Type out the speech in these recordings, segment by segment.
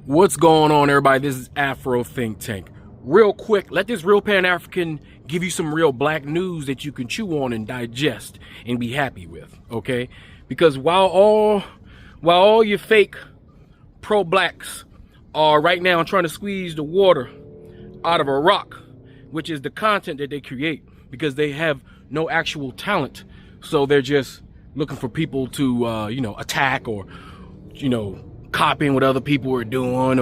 What's going on, everybody? This is Afro Think Tank. Real quick, let this real Pan-African give you some real black news that you can chew on and digest and be happy with, okay? Because while all your fake pro-blacks are right now trying to squeeze the water out of a rock, which is the content that they create, because they have no actual talent, so they're just looking for people to attack or copying what other people are doing,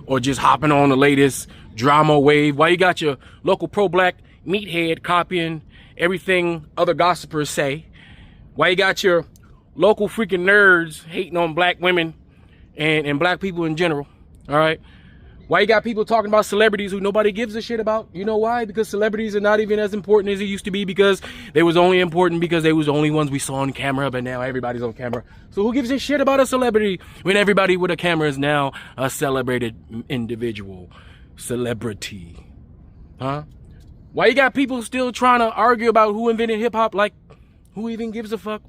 or just hopping on the latest drama wave. While you got your local pro-black meathead copying everything other gossipers say. While you got your local freaking nerds hating on black women and black people in general. All right. Why you got people talking about celebrities who nobody gives a shit about? You know why? Because celebrities are not even as important as it used to be, because they was only important because they was the only ones we saw on camera, but now everybody's on camera. So who gives a shit about a celebrity when everybody with a camera is now a celebrated individual celebrity? Huh? Why you got people still trying to argue about who invented hip hop? Like, who even gives a fuck?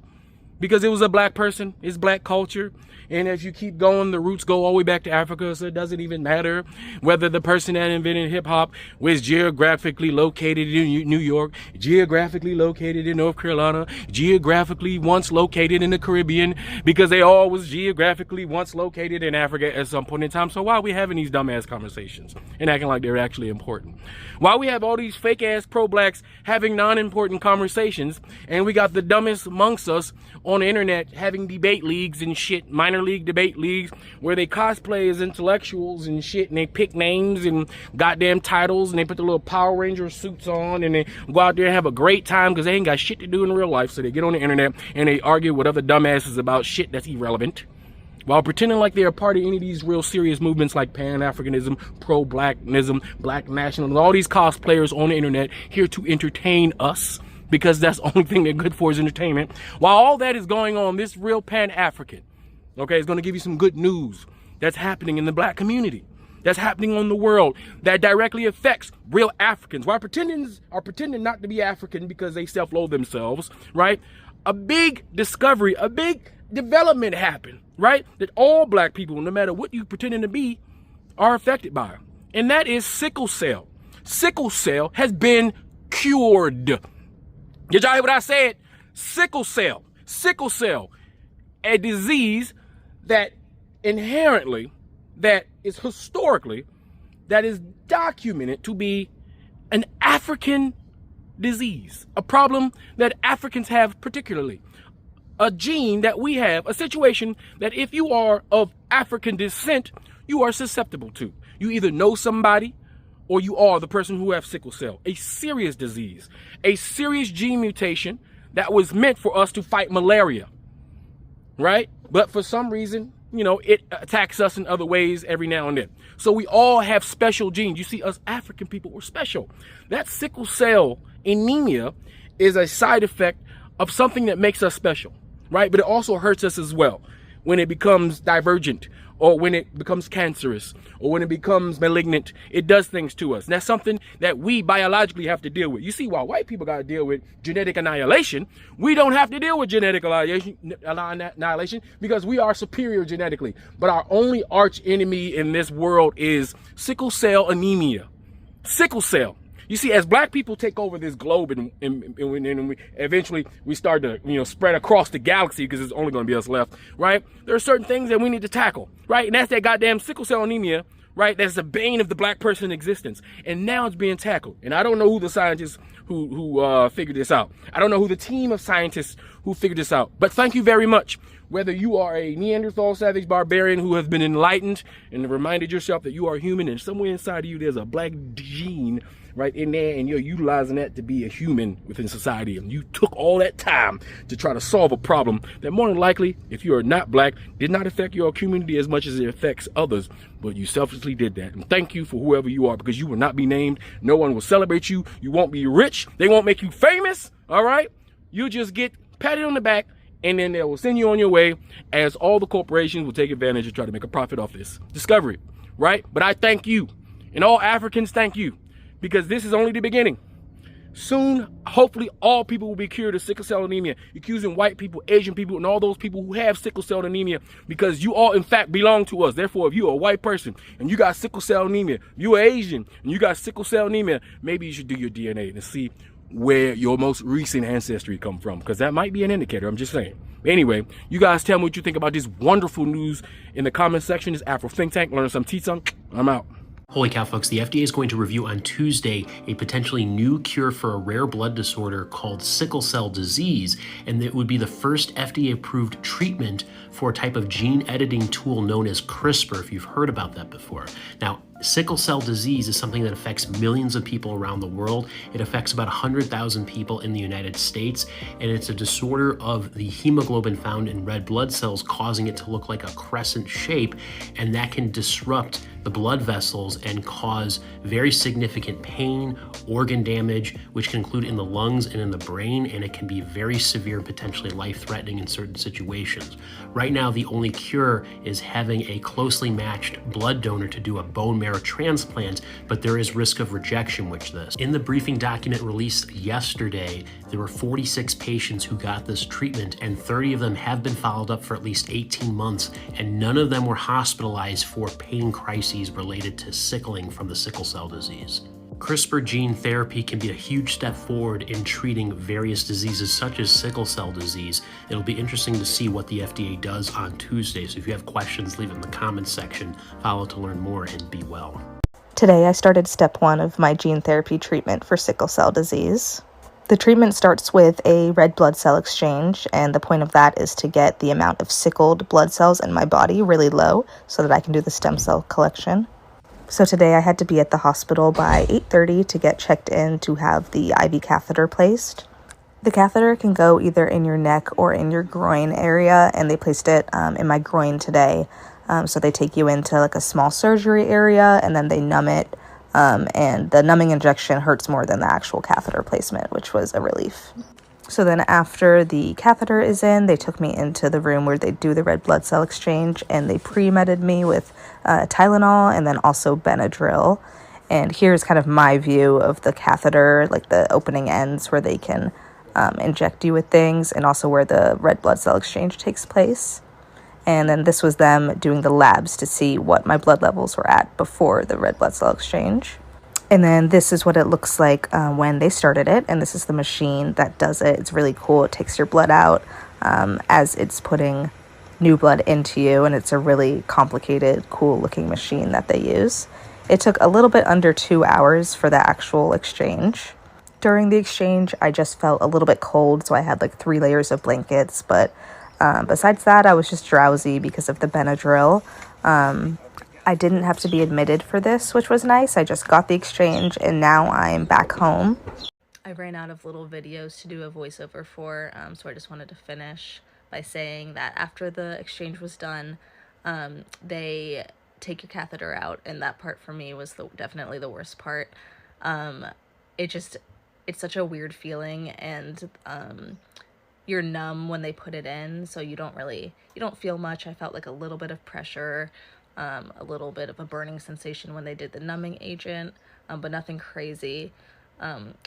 Because it was a black person, it's black culture. And if you keep going, the roots go all the way back to Africa, so it doesn't even matter whether the person that invented hip-hop was geographically located in New York, geographically located in North Carolina, geographically once located in the Caribbean, because they all was geographically once located in Africa at some point in time. So why are we having these dumbass conversations and acting like they're actually important? Why we have all these fake-ass pro-blacks having non-important conversations, and we got the dumbest amongst us on the internet having debate leagues and shit, minor league debate leagues, where they cosplay as intellectuals and shit, and they pick names and goddamn titles, and they put the little Power Ranger suits on, and they go out there and have a great time because they ain't got shit to do in real life. So they get on the internet and they argue with other dumbasses about shit that's irrelevant, while pretending like they're a part of any of these real serious movements like Pan-Africanism, pro-blacknism, black nationalism, all these cosplayers on the internet here to entertain us, because that's the only thing they're good for is entertainment. While all that is going on, this real Pan-African, okay, is going to give you some good news that's happening in the black community, that's happening on the world, that directly affects real Africans. While pretending not to be African because they self-loathe themselves, right? A big discovery, a big development happened, right? That all black people, no matter what you pretending to be, are affected by. And that is sickle cell. Sickle cell has been cured. Did y'all hear what I said? Sickle cell. Sickle cell. A disease that inherently, that is historically, that is documented to be an African disease. A problem that Africans have particularly. A gene that we have, a situation that if you are of African descent, you are susceptible to. You either know somebody or you are the person who has sickle cell. A serious disease, a serious gene mutation that was meant for us to fight malaria, right? But for some reason, it attacks us in other ways every now and then. So we all have special genes. You see, us African people, we're special. That sickle cell anemia is a side effect of something that makes us special, right? But it also hurts us as well when it becomes divergent, or when it becomes cancerous, or when it becomes malignant. It does things to us. And that's something that we biologically have to deal with. You see, while white people got to deal with genetic annihilation, we don't have to deal with genetic annihilation because we are superior genetically. But our only arch enemy in this world is sickle cell anemia. Sickle cell. You see, as black people take over this globe and eventually we start to, spread across the galaxy, because it's only going to be us left, right? There are certain things that we need to tackle, right? And that's that goddamn sickle cell anemia, right? That's the bane of the black person's existence. And now it's being tackled. And I don't know who the scientists who figured this out. I don't know who the team of scientists who figured this out. But thank you very much. Whether you are a Neanderthal savage barbarian who has been enlightened and reminded yourself that you are human, and somewhere inside of you there's a black gene right in there, and you're utilizing that to be a human within society, and you took all that time to try to solve a problem that more than likely, if you are not black, did not affect your community as much as it affects others, but you selfishly did that. And thank you for whoever you are, because you will not be named. No one will celebrate you. You won't be rich. They won't make you famous. All right, you just get patted on the back, and then they will send you on your way, as all the corporations will take advantage and try to make a profit off this discovery, right? But I thank you, and all Africans thank you, because this is only the beginning. Soon, hopefully, all people will be cured of sickle cell anemia, accusing white people, Asian people, and all those people who have sickle cell anemia, because you all, in fact, belong to us. Therefore, if you're a white person and you got sickle cell anemia, you're Asian and you got sickle cell anemia, maybe you should do your DNA and see where your most recent ancestry come from, because that might be an indicator. I'm just saying. Anyway, you guys tell me what you think about this wonderful news in the comment section. This Afro Think Tank. Learn some tea-tung. I'm out. Holy cow, folks, the FDA is going to review on Tuesday a potentially new cure for a rare blood disorder called sickle cell disease, and it would be the first FDA-approved treatment for a type of gene editing tool known as CRISPR, if you've heard about that before. Now, sickle cell disease is something that affects millions of people around the world. It affects about 100,000 people in the United States, and it's a disorder of the hemoglobin found in red blood cells, causing it to look like a crescent shape, and that can disrupt the blood vessels and cause very significant pain, organ damage, which can include in the lungs and in the brain, and it can be very severe, potentially life-threatening in certain situations. Right now, the only cure is having a closely matched blood donor to do a bone marrow transplant, but there is risk of rejection with this. In the briefing document released yesterday, there were 46 patients who got this treatment, and 30 of them have been followed up for at least 18 months, and none of them were hospitalized for pain crises related to sickling from the sickle cell disease. CRISPR gene therapy can be a huge step forward in treating various diseases such as sickle cell disease. It'll be interesting to see what the FDA does on Tuesday. So if you have questions, leave it in the comments section. Follow to learn more, and be well. Today I started step 1 of my gene therapy treatment for sickle cell disease. The treatment starts with a red blood cell exchange, and the point of that is to get the amount of sickled blood cells in my body really low so that I can do the stem cell collection. So today I had to be at the hospital by 8:30 to get checked in to have the IV catheter placed. The catheter can go either in your neck or in your groin area, and they placed it in my groin today. So they take you into like a small surgery area, and then they numb it, and the numbing injection hurts more than the actual catheter placement, which was a relief. So then after the catheter is in, they took me into the room where they do the red blood cell exchange, and they pre-medded me with Tylenol and then also Benadryl. And here's kind of my view of the catheter, like the opening ends where they can inject you with things, and also where the red blood cell exchange takes place. And then this was them doing the labs to see what my blood levels were at before the red blood cell exchange. And then this is what it looks like when they started it. And this is the machine that does it. It's really cool. It takes your blood out as it's putting new blood into you. And it's a really complicated, cool looking machine that they use. It took a little bit under 2 hours for the actual exchange. During the exchange, I just felt a little bit cold. So I had like 3 layers of blankets. But besides that, I was just drowsy because of the Benadryl. I didn't have to be admitted for this, which was nice. I just got the exchange, and now I'm back home. I ran out of little videos to do a voiceover for, so I just wanted to finish by saying that after the exchange was done, they take your catheter out, and that part for me was definitely the worst part. It's such a weird feeling, and you're numb when they put it in, so you don't feel much. I felt like a little bit of pressure, a little bit of a burning sensation when they did the numbing agent, but nothing crazy.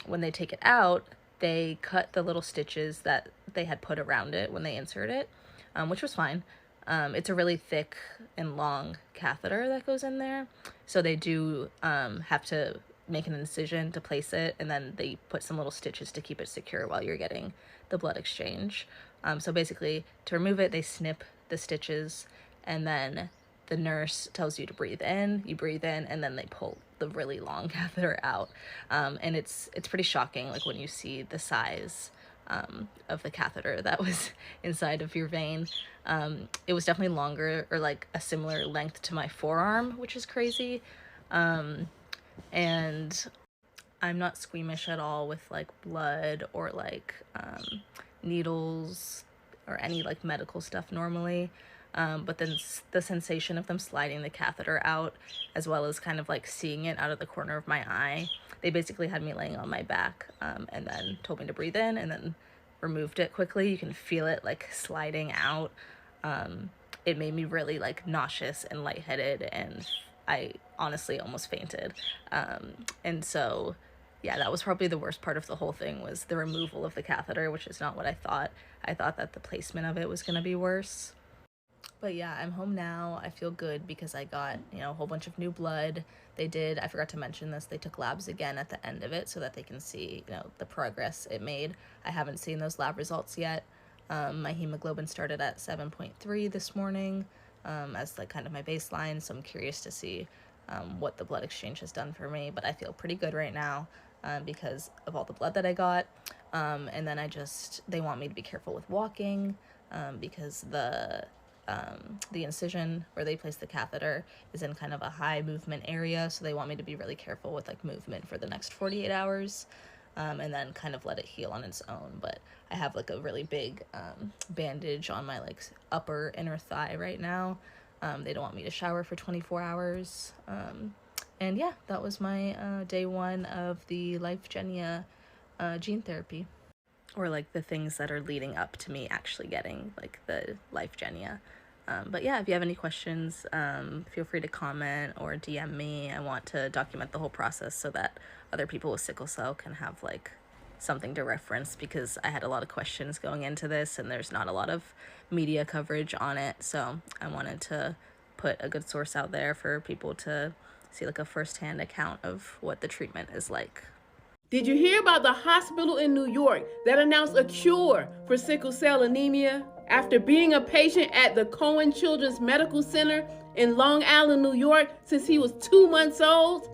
When they take it out, they cut the little stitches that they had put around it when they insert it, which was fine. It's a really thick and long catheter that goes in there, so they do have to make an incision to place it, and then they put some little stitches to keep it secure while you're getting the blood exchange. So basically, to remove it, they snip the stitches, and then the nurse tells you to breathe in, you breathe in, and then they pull the really long catheter out. And it's pretty shocking, like when you see the size of the catheter that was inside of your vein. It was definitely longer, or like a similar length to my forearm, which is crazy. And I'm not squeamish at all with like blood or like needles or any like medical stuff normally. But then the sensation of them sliding the catheter out, as well as kind of like seeing it out of the corner of my eye, they basically had me laying on my back, and then told me to breathe in, and then removed it quickly. You can feel it like sliding out. It made me really like nauseous and lightheaded, and I honestly almost fainted. And so Yeah, that was probably the worst part of the whole thing, was the removal of the catheter, which is not what I thought. I thought that the placement of it was going to be worse. But yeah, I'm home now. I feel good because I got, a whole bunch of new blood. I forgot to mention this, they took labs again at the end of it so that they can see, the progress it made. I haven't seen those lab results yet. My hemoglobin started at 7.3 this morning as like kind of my baseline, so I'm curious to see what the blood exchange has done for me. But I feel pretty good right now because of all the blood that I got. And then they want me to be careful with walking because the incision where they place the catheter is in kind of a high movement area, so they want me to be really careful with like movement for the next 48 hours and then kind of let it heal on its own. But I have like a really big bandage on my like upper inner thigh right now. They don't want me to shower for 24 hours. And yeah, that was my day one of the Lyfgenia gene therapy, or like the things that are leading up to me actually getting like the Lyfgenia. But yeah, if you have any questions, feel free to comment or DM me. I want to document the whole process so that other people with sickle cell can have like something to reference, because I had a lot of questions going into this and there's not a lot of media coverage on it. So I wanted to put a good source out there for people to see like a firsthand account of what the treatment is like. Did you hear about the hospital in New York that announced a cure for sickle cell anemia? After being a patient at the Cohen Children's Medical Center in Long Island, New York, since he was 2 months old,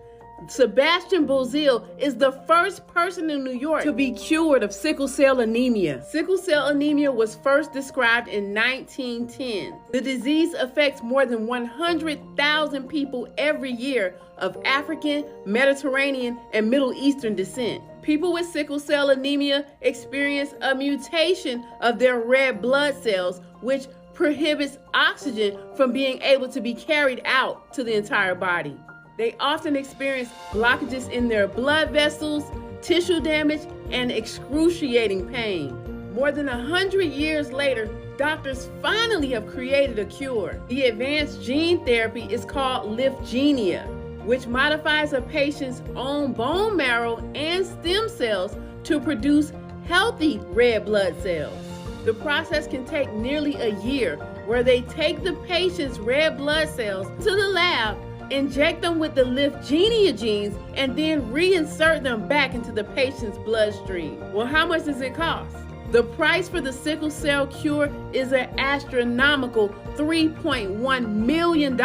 Sebastian Bozil is the first person in New York to be cured of sickle cell anemia. Sickle cell anemia was first described in 1910. The disease affects more than 100,000 people every year of African, Mediterranean, and Middle Eastern descent. People with sickle cell anemia experience a mutation of their red blood cells, which prohibits oxygen from being able to be carried out to the entire body. They often experience blockages in their blood vessels, tissue damage, and excruciating pain. More than 100 years later, doctors finally have created a cure. The advanced gene therapy is called Lyfgenia, which modifies a patient's own bone marrow and stem cells to produce healthy red blood cells. The process can take nearly a year, where they take the patient's red blood cells to the lab, inject them with the Lyfgenia genes, and then reinsert them back into the patient's bloodstream. Well, how much does it cost? The price for the sickle cell cure is an astronomical $3.1 million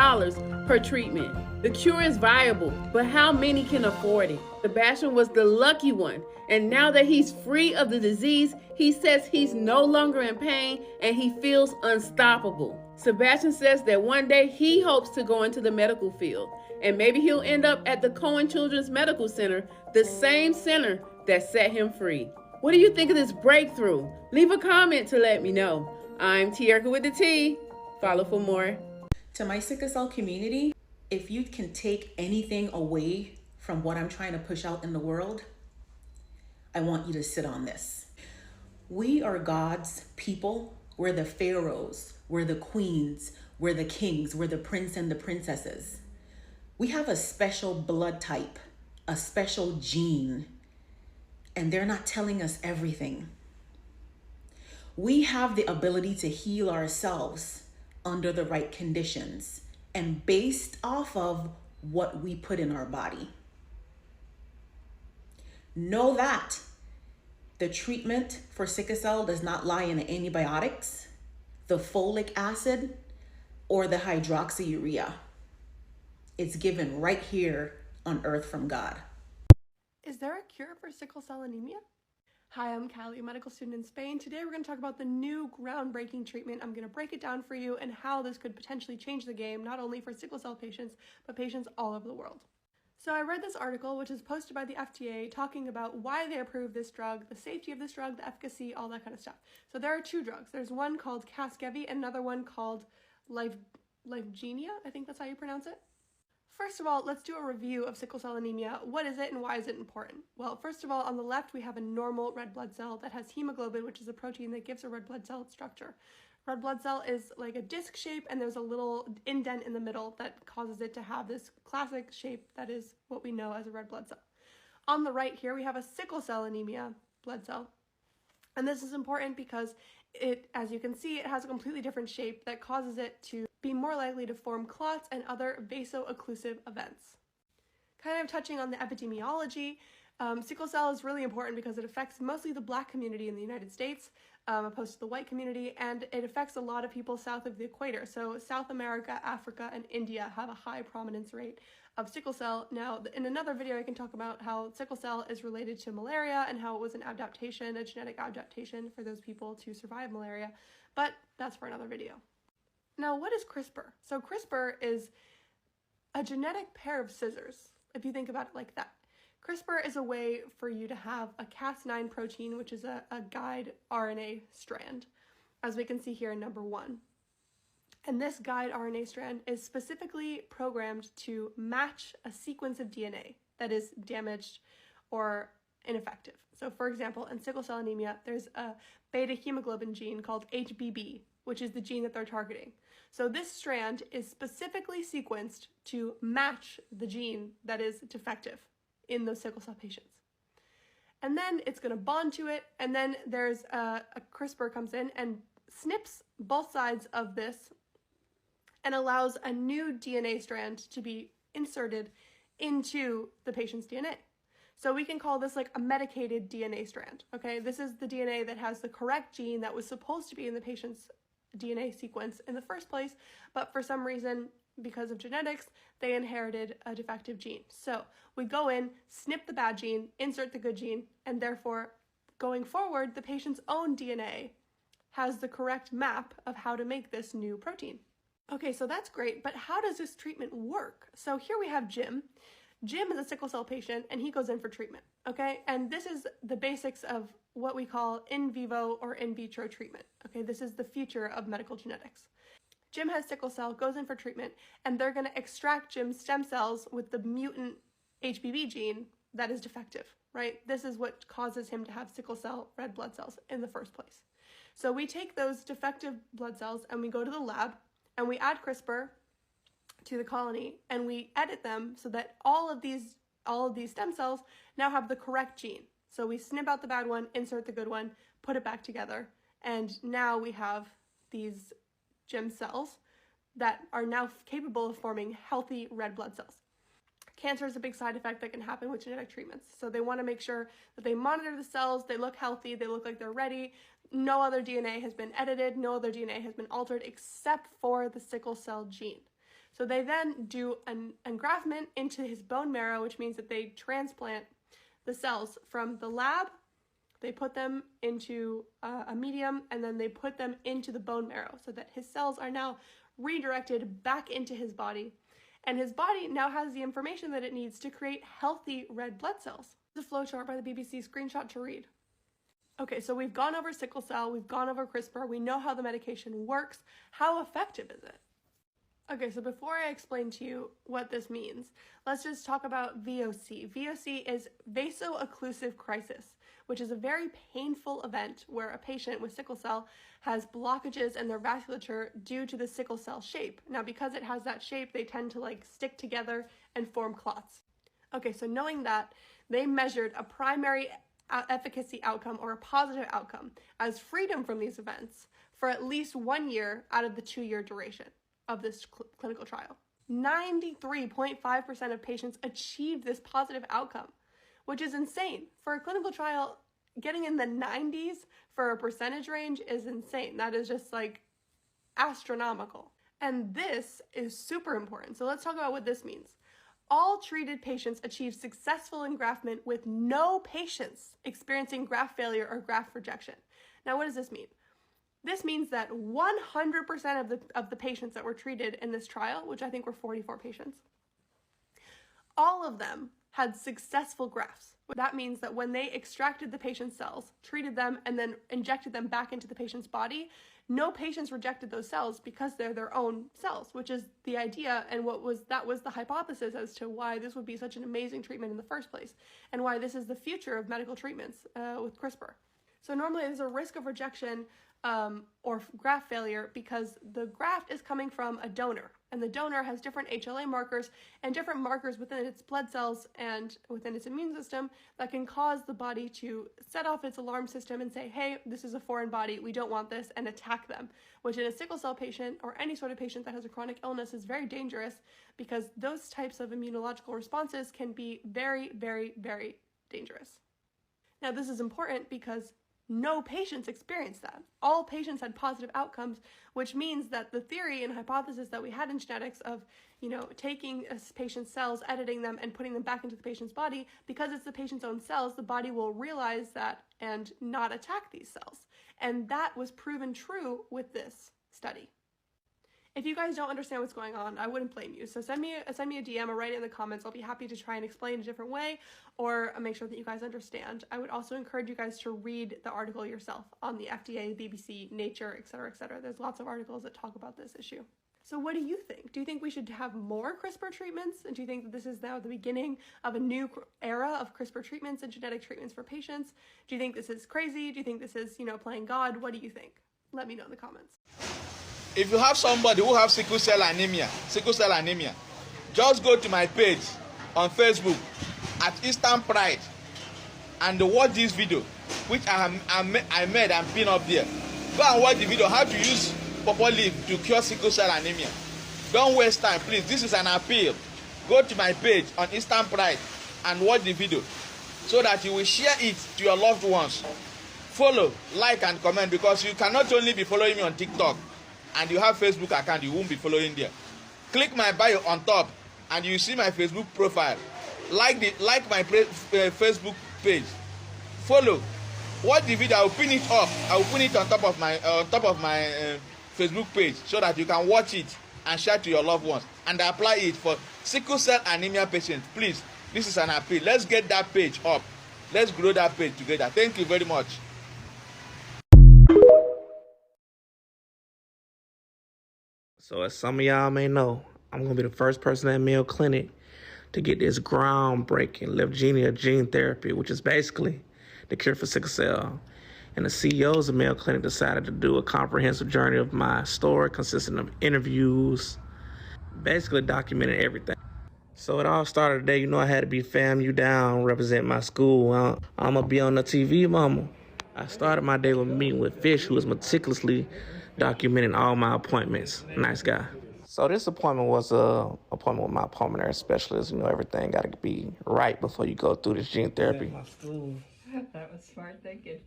per treatment. The cure is viable, but how many can afford it? Sebastian was the lucky one, and now that he's free of the disease, he says he's no longer in pain and he feels unstoppable. Sebastian says that one day he hopes to go into the medical field, and maybe he'll end up at the Cohen Children's Medical Center, the same center that set him free. What do you think of this breakthrough? Leave a comment to let me know. I'm Tierka with the T. Follow for more. To my sickle cell community, if you can take anything away from what I'm trying to push out in the world, I want you to sit on this. We are God's people. We're the pharaohs, we're the queens, we're the kings, we're the prince and the princesses. We have a special blood type, a special gene, and they're not telling us everything. We have the ability to heal ourselves under the right conditions and based off of what we put in our body. Know that the treatment for sickle cell does not lie in the antibiotics, the folic acid, or the hydroxyurea. It's given right here on earth from God. Is there a cure for sickle cell anemia? Hi, I'm Callie, a medical student in Spain. Today we're going to talk about the new groundbreaking treatment. I'm going to break it down for you and how this could potentially change the game, not only for sickle cell patients, but patients all over the world. So I read this article, which is posted by the FDA, talking about why they approved this drug, the safety of this drug, the efficacy, all that kind of stuff. So there are two drugs. There's one called Casgevy and another one called Lyfgenia. I think that's how you pronounce it. First of all, let's do a review of sickle cell anemia. What is it and why is it important? Well, first of all, on the left, we have a normal red blood cell that has hemoglobin, which is a protein that gives a red blood cell its structure. Red blood cell is like a disc shape, and there's a little indent in the middle that causes it to have this classic shape that is what we know as a red blood cell. On the right here, we have a sickle cell anemia blood cell. And this is important because it, as you can see, it has a completely different shape that causes it to be more likely to form clots and other vaso-occlusive events. Kind of touching on the epidemiology, sickle cell is really important because it affects mostly the Black community in the United States, opposed to the white community, and it affects a lot of people south of the equator. So South America, Africa, and India have a high prominence rate of sickle cell. Now, in another video, I can talk about how sickle cell is related to malaria and how it was an adaptation, a genetic adaptation for those people to survive malaria, but that's for another video. Now, what is CRISPR? So CRISPR is a genetic pair of scissors, if you think about it like that. CRISPR is a way for you to have a Cas9 protein, which is a guide RNA strand, as we can see here in number 1. And this guide RNA strand is specifically programmed to match a sequence of DNA that is damaged or ineffective. So for example, in sickle cell anemia, there's a beta hemoglobin gene called HBB, which is the gene that they're targeting. So this strand is specifically sequenced to match the gene that is defective in those sickle cell patients. And then it's going to bond to it, and then there's a CRISPR comes in and snips both sides of this and allows a new DNA strand to be inserted into the patient's DNA. So we can call this like a medicated DNA strand, okay? This is the DNA that has the correct gene that was supposed to be in the patient's DNA sequence in the first place, but for some reason, because of genetics, they inherited a defective gene. So we go in, snip the bad gene, insert the good gene, and therefore, going forward, the patient's own DNA has the correct map of how to make this new protein. Okay, so that's great, but how does this treatment work? So here we have Jim. Jim is a sickle cell patient, and he goes in for treatment, okay? And this is the basics of what we call in vivo or in vitro treatment, okay? This is the future of medical genetics. Jim has sickle cell, goes in for treatment, and they're going to extract Jim's stem cells with the mutant HBB gene that is defective, right? This is what causes him to have sickle cell red blood cells in the first place. So we take those defective blood cells and we go to the lab and we add CRISPR to the colony and we edit them so that all of these stem cells now have the correct gene. So we snip out the bad one, insert the good one, put it back together, and now we have these Jim cells that are now capable of forming healthy red blood cells. Cancer is a big side effect that can happen with genetic treatments. So they want to make sure that they monitor the cells, they look healthy, they look like they're ready. No other DNA has been edited, no other DNA has been altered except for the sickle cell gene. So they then do an engraftment into his bone marrow, which means that they transplant the cells from the lab, they put them into a medium, and then they put them into the bone marrow so that his cells are now redirected back into his body. And his body now has the information that it needs to create healthy red blood cells. The flowchart by the BBC screenshot to read. Okay, so we've gone over sickle cell, we've gone over CRISPR, we know how the medication works. How effective is it? Okay, so before I explain to you what this means, let's just talk about VOC. VOC is vaso-occlusive crisis, which is a very painful event where a patient with sickle cell has blockages in their vasculature due to the sickle cell shape. Now, because it has that shape, they tend to like stick together and form clots. Okay, so knowing that, they measured a primary efficacy outcome or a positive outcome as freedom from these events for at least 1 year out of the 2-year duration of this clinical trial. 93.5% of patients achieved this positive outcome, which is insane. For a clinical trial, getting in the 90s for a percentage range is insane. That is just like astronomical. And this is super important. So let's talk about what this means. All treated patients achieved successful engraftment with no patients experiencing graft failure or graft rejection. Now, what does this mean? This means that 100% of the patients that were treated in this trial, which I think were 44 patients, all of them had successful grafts. That means that when they extracted the patient's cells, treated them, and then injected them back into the patient's body, no patients rejected those cells because they're their own cells, which is the idea and that was the hypothesis as to why this would be such an amazing treatment in the first place and why this is the future of medical treatments with CRISPR. So normally there's a risk of rejection or graft failure because the graft is coming from a donor And the donor has different HLA markers and different markers within its blood cells and within its immune system that can cause the body to set off its alarm system and say, hey, this is a foreign body, we don't want this, and attack them, which in a sickle cell patient or any sort of patient that has a chronic illness is very dangerous because those types of immunological responses can be very, very, very dangerous. Now, this is important because no patients experienced that. All patients had positive outcomes, which means that the theory and hypothesis that we had in genetics of, taking a patient's cells, editing them, and putting them back into the patient's body, because it's the patient's own cells, the body will realize that and not attack these cells. And that was proven true with this study. If you guys don't understand what's going on, I wouldn't blame you. So send me a DM or write it in the comments. I'll be happy to try and explain a different way or make sure that you guys understand. I would also encourage you guys to read the article yourself on the FDA, BBC, Nature, etc., etc. There's lots of articles that talk about this issue. So what do you think? Do you think we should have more CRISPR treatments? And do you think that this is now the beginning of a new era of CRISPR treatments and genetic treatments for patients? Do you think this is crazy? Do you think this is, playing God? What do you think? Let me know in the comments. If you have somebody who has sickle cell anemia, just go to my page on Facebook at Eastern Pride and watch this video, which I made and pinned up there. Go and watch the video, how to use pawpaw leaf to cure sickle cell anemia. Don't waste time, please. This is an appeal. Go to my page on Eastern Pride and watch the video so that you will share it to your loved ones. Follow, like, and comment, because you cannot only be following me on TikTok and you have Facebook account, you won't be following there. Click my bio on top and you see my Facebook profile. Like my Facebook page. Follow. Watch the video. I will pin it up. I will pin it on top of my Facebook page so that you can watch it and share to your loved ones and apply it for sickle cell anemia patients. Please, this is an appeal. Let's get that page up. Let's grow that page together. Thank you very much. So as some of y'all may know, I'm going to be the first person at Mayo Clinic to get this groundbreaking Lyfgenia gene therapy, which is basically the cure for sickle cell. And the CEOs of Mayo Clinic decided to do a comprehensive journey of my story consisting of interviews, basically documenting everything. So it all started today. I had to be FAMU down, represent my school. I'm going to be on the TV, mama. I started my day with a meeting with Fish, who was meticulously documenting all my appointments. Nice guy. So this appointment was an appointment with my pulmonary specialist. Everything got to be right before you go through this gene therapy. My school. That was smart thinking.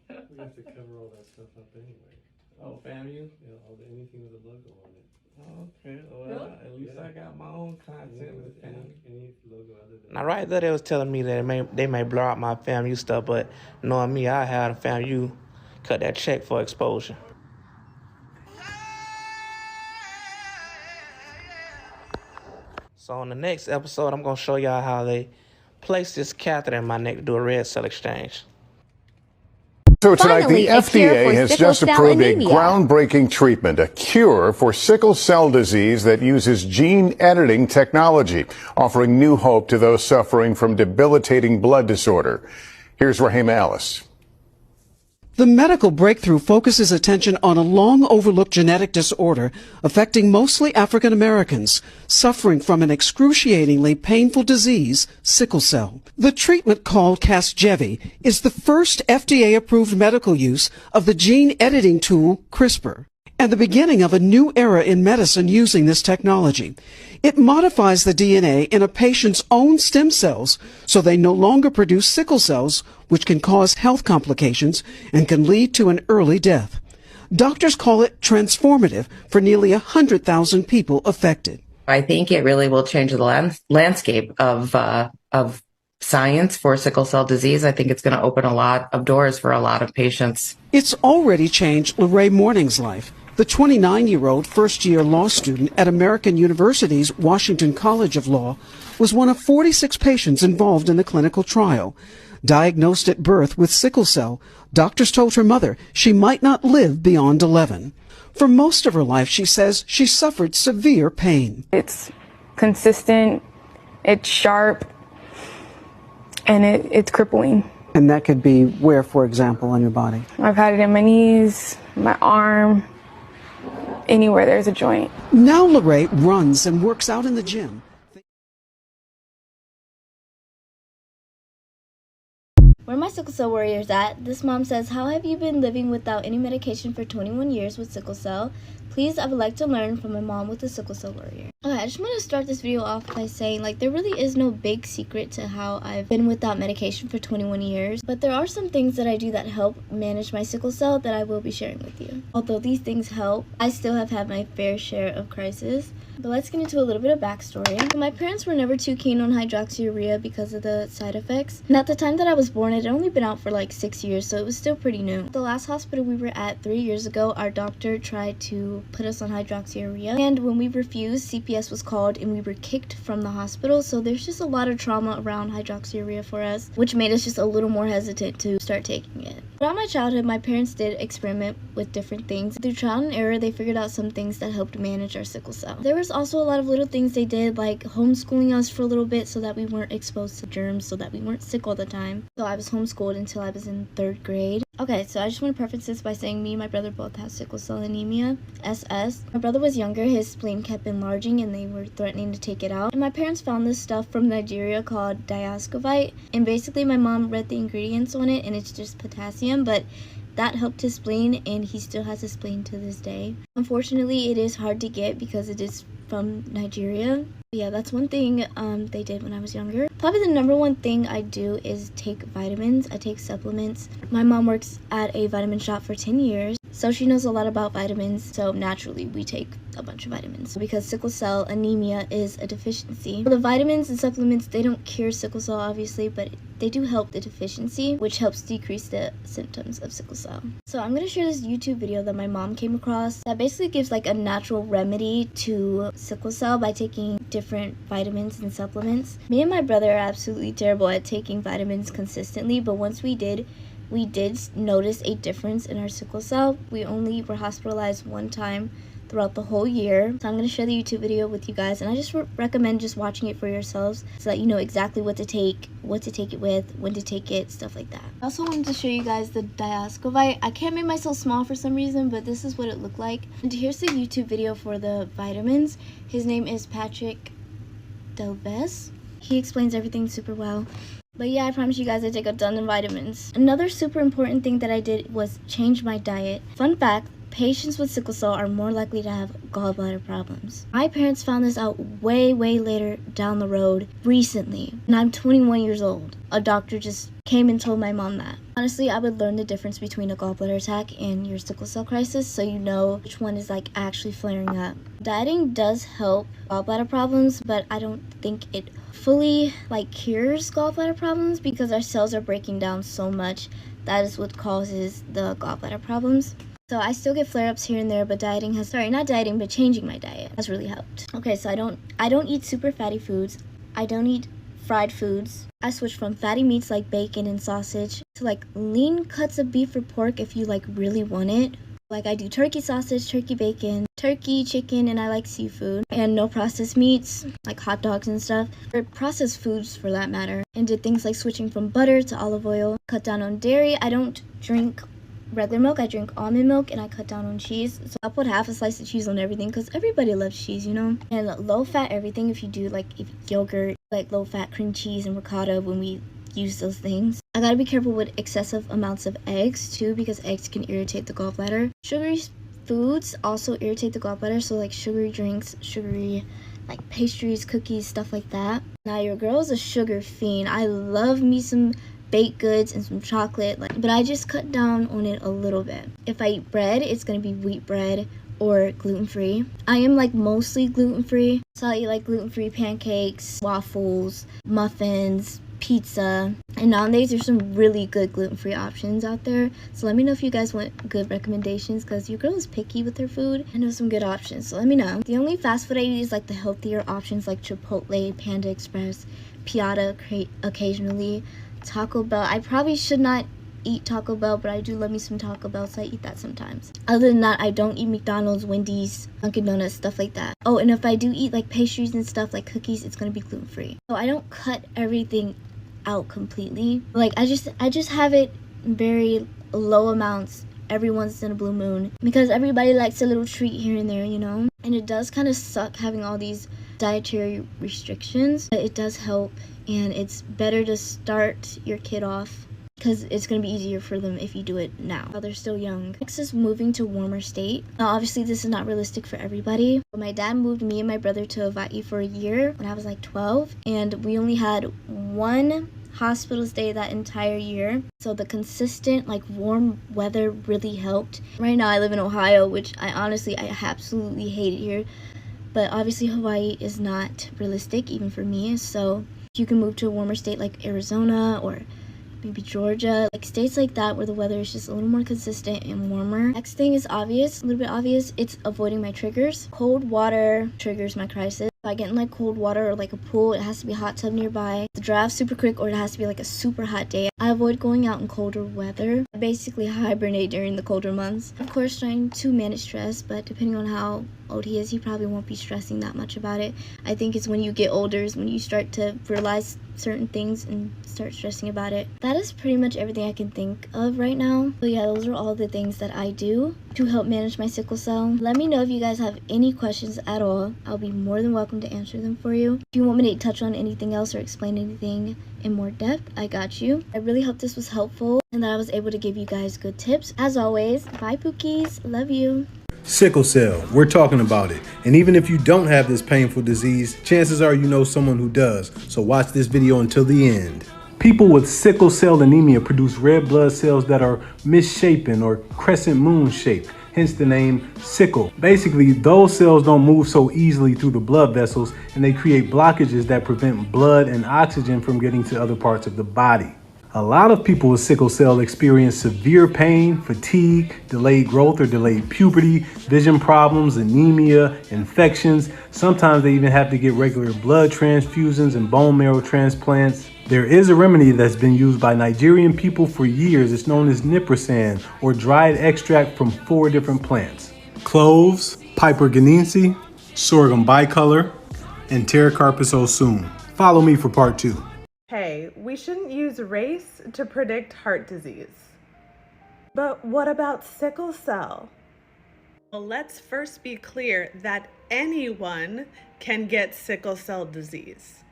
We have to cover all that stuff up anyway. Oh, FAMU? Yeah, anything with a logo on it. Okay, well, at least I got my own content with FAMU. Any logo other than Now, right there, they was telling me that they may blur out my FAMU stuff, but knowing me, I had a FAMU cut that check for exposure. So on the next episode, I'm going to show y'all how they place this catheter in my neck to do a red cell exchange. So tonight, Finally, the FDA has just approved anemia. a groundbreaking treatment, a cure for sickle cell disease that uses gene editing technology, offering new hope to those suffering from debilitating blood disorder. Here's Rahima Ellis. The medical breakthrough focuses attention on a long-overlooked genetic disorder affecting mostly African Americans suffering from an excruciatingly painful disease, sickle cell. The treatment, called Casgevy, is the first FDA-approved medical use of the gene editing tool CRISPR, and the beginning of a new era in medicine using this technology. It modifies the DNA in a patient's own stem cells so they no longer produce sickle cells, which can cause health complications and can lead to an early death. Doctors call it transformative for nearly 100,000 people affected. I think it really will change the landscape of science for sickle cell disease. I think it's going to open a lot of doors for a lot of patients. It's already changed Lorraine Morning's life. The 29-year-old first-year law student at American University's Washington College of Law was one of 46 patients involved in the clinical trial. Diagnosed at birth with sickle cell, doctors told her mother she might not live beyond 11. For most of her life, she says, she suffered severe pain. It's consistent, it's sharp, and it's crippling. And that could be where, for example, on your body? I've had it in my knees, my arm, anywhere there's a joint. Now Lorraine runs and works out in the gym. Where my sickle cell warriors at? This mom says, how have you been living without any medication for 21 years with sickle cell? Please, I would like to learn from a mom with a sickle cell warrior. Okay, I just want to start this video off by saying, like, there really is no big secret to how I've been without medication for 21 years, but there are some things that I do that help manage my sickle cell that I will be sharing with you. Although these things help, I still have had my fair share of crises. But let's get into a little bit of backstory. My parents were never too keen on hydroxyurea because of the side effects. And at the time that I was born, it had only been out for like 6 years, so it was still pretty new. The last hospital we were at 3 years ago, our doctor tried to put us on hydroxyurea. And when we refused, CPS was called and we were kicked from the hospital. So there's just a lot of trauma around hydroxyurea for us, which made us just a little more hesitant to start taking it. Throughout my childhood, my parents did experiment with different things. Through trial and error, they figured out some things that helped manage our sickle cell. There was also a lot of little things they did, like homeschooling us for a little bit so that we weren't exposed to germs, so that we weren't sick all the time. So I was homeschooled until I was in 3rd grade. Okay, so I just want to preface this by saying me and my brother both have sickle cell anemia, SS. My brother was younger, his spleen kept enlarging and they were threatening to take it out. And my parents found this stuff from Nigeria called discourse, and basically my mom read the ingredients on it and it's just potassium, but that helped his spleen and he still has a spleen to this day. Unfortunately, it is hard to get because it is from Nigeria. Yeah, that's one thing they did when I was younger. Probably the number one thing I do is take vitamins. I take supplements. My mom works at a vitamin shop for 10 years, so she knows a lot about vitamins. So naturally, we take a bunch of vitamins because sickle cell anemia is a deficiency. The vitamins and supplements, they don't cure sickle cell, obviously, but they do help the deficiency, which helps decrease the symptoms of sickle cell. So I'm going to share this YouTube video that my mom came across that basically gives like a natural remedy to sickle cell by taking different vitamins and supplements. Me and my brother are absolutely terrible at taking vitamins consistently, but once we did notice a difference in our sickle cell. We only were hospitalized one time throughout the whole year. So I'm going to share the YouTube video with you guys, and I just recommend just watching it for yourselves so that you know exactly what to take it with, when to take it, stuff like that. I also wanted to show you guys the discourse. I can't make myself small for some reason, but this is what it looked like. And here's the YouTube video for the vitamins. His name is Patrick Delves. He explains everything super well. But yeah, I promise you guys I take a ton of vitamins. Another super important thing that I did was change my diet. Fun fact, patients with sickle cell are more likely to have gallbladder problems. My parents found this out way later down the road recently, and I'm 21 years old. A doctor just came and told my mom that. Honestly, I would learn the difference between a gallbladder attack and your sickle cell crisis so you know which one is like actually flaring up. Dieting does help gallbladder problems, but I don't think it fully like cures gallbladder problems because our cells are breaking down so much. That is what causes the gallbladder problems. So I still get flare-ups here and there, but changing my diet has really helped. Okay, so I don't eat super fatty foods. I don't eat fried foods. I switch from fatty meats like bacon and sausage to like lean cuts of beef or pork if you like really want it. Like I do turkey sausage, turkey bacon, turkey, chicken, and I like seafood. And no processed meats, like hot dogs and stuff. Or processed foods for that matter. And did things like switching from butter to olive oil. Cut down on dairy. I don't drink regular milk, I drink almond milk, and I cut down on cheese. So I'll put half a slice of cheese on everything because everybody loves cheese, you know? And low fat everything if you do like yogurt, like low fat cream cheese and ricotta when we use those things. I gotta be careful with excessive amounts of eggs too because eggs can irritate the gallbladder. Sugary foods also irritate the gallbladder, so like sugary drinks, sugary like pastries, cookies, stuff like that. Now your girl's a sugar fiend. I love me some baked goods and some chocolate, but I just cut down on it a little bit. If I eat bread, it's gonna be wheat bread or gluten-free. I am like mostly gluten-free, so I eat like gluten-free pancakes, waffles, muffins, pizza, and nowadays there's some really good gluten-free options out there. So let me know if you guys want good recommendations because your girl is picky with her food. I know some good options, so let me know. The only fast food I eat is like the healthier options like Chipotle, Panda Express, Piata occasionally, Taco Bell. I probably should not eat Taco Bell, but I do love me some Taco Bell, so I eat that sometimes. Other than that, I don't eat McDonald's, Wendy's, Dunkin' Donuts, stuff like that. Oh, and if I do eat like pastries and stuff like cookies, it's gonna be gluten-free. So I don't cut everything out completely. Like I just have it very low amounts every once in a blue moon, because everybody likes a little treat here and there, you know? And it does kind of suck having all these dietary restrictions, but it does help, and it's better to start your kid off because it's going to be easier for them if you do it now while they're still young. Next is moving to a warmer state. Now obviously this is not realistic for everybody, but my dad moved me and my brother to Hawaii for a year when I was like 12, and we only had one hospital stay that entire year, so the consistent like warm weather really helped. Right now I live in Ohio, which I absolutely hate it here, but obviously Hawaii is not realistic even for me, so you can move to a warmer state like Arizona or maybe Georgia, like states like that where the weather is just a little more consistent and warmer. Next thing is obvious, a little bit obvious, it's avoiding my triggers. Cold water triggers my crisis. If I get in like cold water or like a pool, it has to be a hot tub nearby, the draft super quick, or it has to be like a super hot day. I avoid going out in colder weather. I basically hibernate during the colder months. Of course, trying to manage stress, but depending on how old he is, he probably won't be stressing that much about it. I think it's when you get older is when you start to realize certain things and start stressing about it. That is pretty much everything I can think of right now. So yeah, those are all the things that I do to help manage my sickle cell. Let me know if you guys have any questions at all. I'll be more than welcome to answer them for you. If you want me to touch on anything else or explain anything in more depth, I got you. I really hope this was helpful and that I was able to give you guys good tips. As always, bye Pookies, love you. Sickle cell, we're talking about it. And even if you don't have this painful disease, chances are you know someone who does. So watch this video until the end. People with sickle cell anemia produce red blood cells that are misshapen or crescent moon shaped, hence the name sickle. Basically, those cells don't move so easily through the blood vessels, and they create blockages that prevent blood and oxygen from getting to other parts of the body. A lot of people with sickle cell experience severe pain, fatigue, delayed growth or delayed puberty, vision problems, anemia, infections. Sometimes they even have to get regular blood transfusions and bone marrow transplants. There is a remedy that's been used by Nigerian people for years. It's known as niprasan, or dried extract from 4 different plants: cloves, Piper guineense, sorghum bicolor, and Pterocarpus osum. Follow me for part 2. Hey, we shouldn't use race to predict heart disease. But what about sickle cell? Well, let's first be clear that anyone can get sickle cell disease.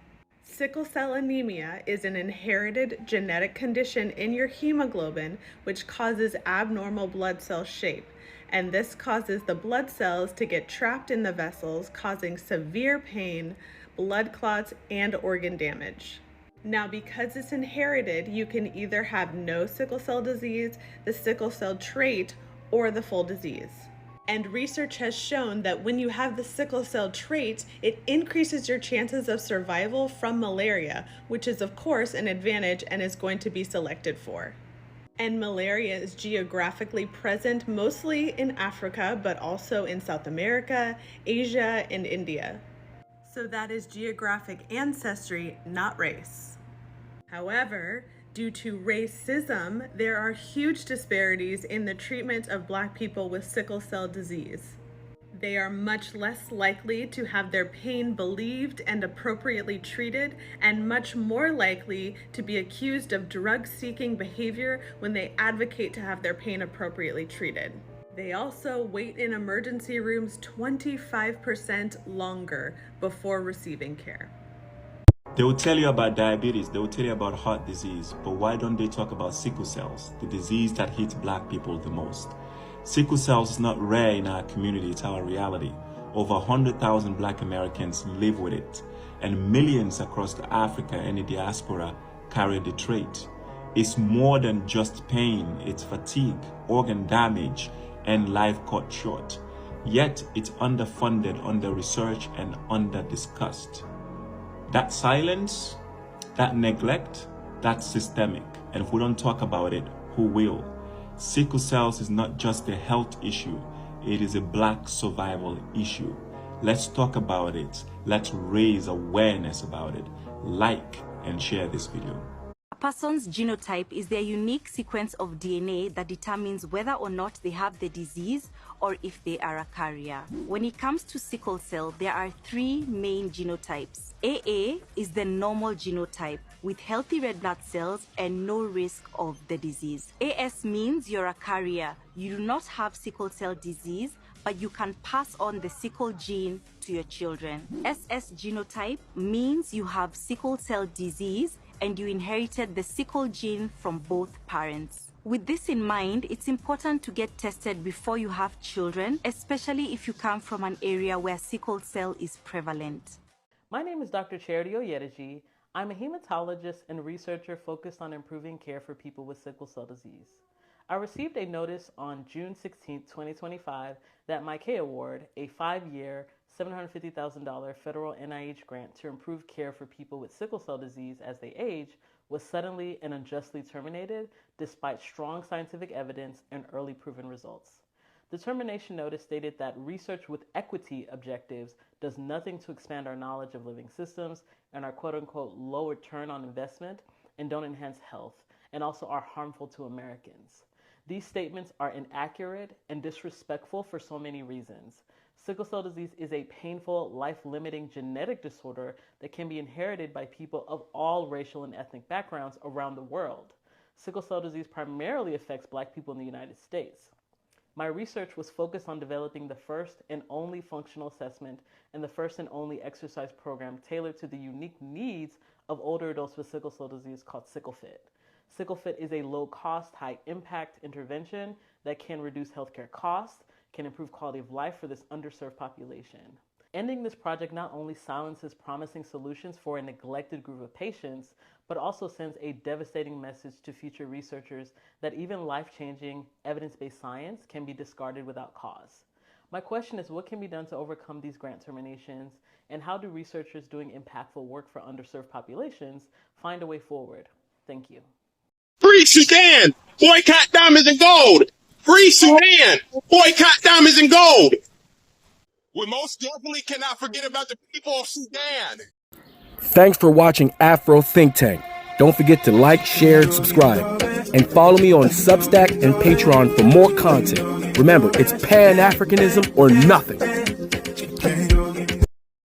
Sickle cell anemia is an inherited genetic condition in your hemoglobin which causes abnormal blood cell shape, and this causes the blood cells to get trapped in the vessels, causing severe pain, blood clots, and organ damage. Now, because it's inherited, you can either have no sickle cell disease, the sickle cell trait, or the full disease. And research has shown that when you have the sickle cell trait, it increases your chances of survival from malaria, which is of course an advantage and is going to be selected for. And malaria is geographically present mostly in Africa, but also in South America, Asia, and India. So that is geographic ancestry, not race. However, due to racism, there are huge disparities in the treatment of Black people with sickle cell disease. They are much less likely to have their pain believed and appropriately treated, and much more likely to be accused of drug-seeking behavior when they advocate to have their pain appropriately treated. They also wait in emergency rooms 25% longer before receiving care. They will tell you about diabetes, they will tell you about heart disease, but why don't they talk about sickle cells, the disease that hits Black people the most? Sickle cells is not rare in our community, it's our reality. Over 100,000 Black Americans live with it, and millions across Africa and the diaspora carry the trait. It's more than just pain, it's fatigue, organ damage, and life cut short. Yet it's underfunded, under-researched, and under-discussed. That silence, that neglect, that's systemic. And if we don't talk about it, who will? Sickle cells is not just a health issue, it is a Black survival issue. Let's talk about it. Let's raise awareness about it. Like and share this video. A person's genotype is their unique sequence of DNA that determines whether or not they have the disease or if they are a carrier. When it comes to sickle cell, there are 3 main genotypes. AA is the normal genotype. with healthy red blood cells and no risk of the disease. AS means you're a carrier. You do not have sickle cell disease, but you can pass on the sickle gene to your children. SS genotype means you have sickle cell disease and you inherited the sickle gene from both parents. With this in mind, it's important to get tested before you have children, especially if you come from an area where sickle cell is prevalent. My name is Dr. Charity Oyedeji. I'm a hematologist and researcher focused on improving care for people with sickle cell disease. I received a notice on June 16, 2025, that my K Award, a 5-year, $750,000 federal NIH grant to improve care for people with sickle cell disease as they age, was suddenly and unjustly terminated despite strong scientific evidence and early proven results. The termination notice stated that research with equity objectives does nothing to expand our knowledge of living systems and are quote-unquote low return on investment and don't enhance health, and also are harmful to Americans. These statements are inaccurate and disrespectful for so many reasons. Sickle cell disease is a painful, life-limiting genetic disorder that can be inherited by people of all racial and ethnic backgrounds around the world. Sickle cell disease primarily affects Black people in the United States. My research was focused on developing the first and only functional assessment and the first and only exercise program tailored to the unique needs of older adults with sickle cell disease called SickleFit. SickleFit is a low-cost, high-impact intervention that can reduce healthcare costs, can improve quality of life for this underserved population. Ending this project not only silences promising solutions for a neglected group of patients, but also sends a devastating message to future researchers that even life-changing, evidence-based science can be discarded without cause. My question is, what can be done to overcome these grant terminations, and how do researchers doing impactful work for underserved populations find a way forward? Thank you. Free Sudan! Boycott diamonds and gold! Free Sudan! Boycott diamonds and gold! We most definitely cannot forget about the people of Sudan! Thanks for watching Afro Think Tank. Don't forget to like, share, and subscribe. And follow me on Substack and Patreon for more content. Remember, it's Pan-Africanism or nothing.